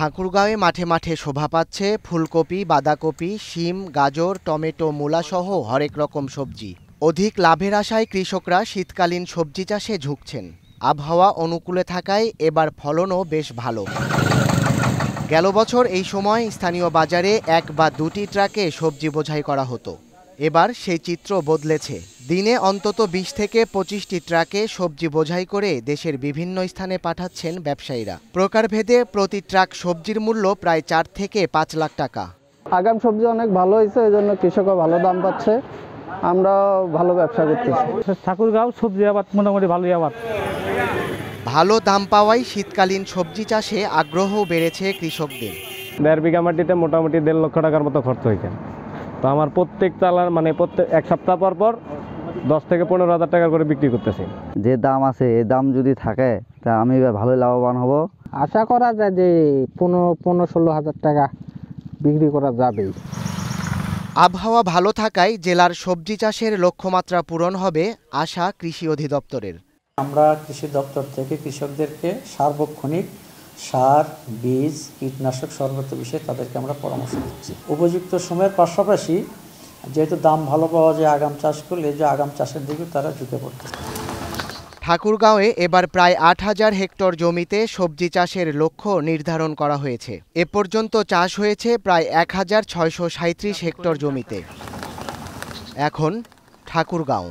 ঠাকুরগাঁওয়ে মাঠে মাঠে শোভা পাচ্ছে ফুলকপি, বাঁধাকপি, শিম, গাজর, টমেটো, মূলাসহ হরেক রকম সবজি। অধিক লাভের আশায় কৃষকরা শীতকালীন সবজি চাষে ঝুঁকছেন। আবহাওয়া অনুকূলে থাকায় এবার ফলনও বেশ ভালো। গেল বছর এই সময় স্থানীয় বাজারে ১ বা ২টি ট্রাকে সবজি বোঝাই করা হতো। এবার সেই চিত্র বদলেছে। দিনে অন্তত ২০ থেকে ২৫টি ট্রাকে সবজি বোঝাই করে দেশের বিভিন্ন স্থানে পাঠাচ্ছেন ব্যবসায়ীরা। প্রকারভেদে প্রতি ট্রাক সবজির মূল্য প্রায় ৪ থেকে ৫ লাখ টাকা। আগাম সবজি অনেক ভালো হয়েছে, এই জন্য কৃষকও ভালো দাম পাচ্ছে, আমরা ভালো ব্যবসা করতেছি। ঠাকুরগাঁও সবজি আবাদ মোটামুটি ভালোই আবাদ। ভালো দাম পাওয়ায় শীতকালীন সবজি চাষে আগ্রহও বেড়েছে কৃষকদের। ১.৫ বিঘা মাটিতে মোটামুটি ১.৫ লক্ষ টাকার মতো খরচ হয়েছে। তো আমার প্রত্যেক চালার প্রত্যেক এক সপ্তাহ পর পর ১০ থেকে ১৫,০০০ টাকা করে বিক্রি করতেছি। যে দাম আছে এই দাম যদি থাকে তা আমি ভালোই লাভবান হব। আশা করা যায় যে ১৫-১৬ হাজার টাকা বিক্রি করা যাবে। আবহাওয়া ভালো থাকায় জেলার সবজি চাষের লক্ষ্যমাত্রা পূরণ হবে আশা কৃষি অধিদপ্তরের। আমরা কৃষি দপ্তর থেকে কৃষকদেরকে সার্বক্ষণিক সার, বীজ, কীটনাশক সরবরাহ বিষয়ে তাদেরকে আমরা পরামর্শ দিচ্ছি। উপযুক্ত সময়ের পাশাপাশি যেহেতু দাম ভালো পাওয়া যায় আগাম চাষ করলে, যে আগাম চাষের দিকে তারা ঝুঁকে পড়তেছে। ঠাকুরগাঁওয়ে এবার প্রায় ৮,০০০ হেক্টর জমিতে সবজি চাষের লক্ষ্য নির্ধারণ করা হয়েছে। এ পর্যন্ত চাষ হয়েছে প্রায় ১,৬৩৭ হেক্টর জমিতে। এখন ঠাকুরগাঁও।